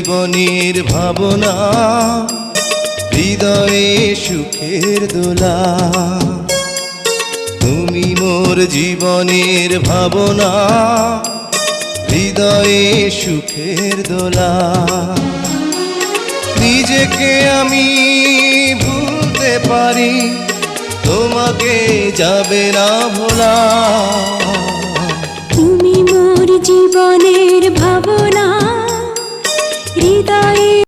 জীবনের ভাবনা, হৃদয়ে সুখের দোলা। তুমি মোর জীবনের ভাবনা, হৃদয়ে সুখের দোলা। নিজেকে আমি ভুলতে পারি, তোমাকে যাবে না ভোলা। তুমি মোর জীবনের ভাবনা, হৃদয়ে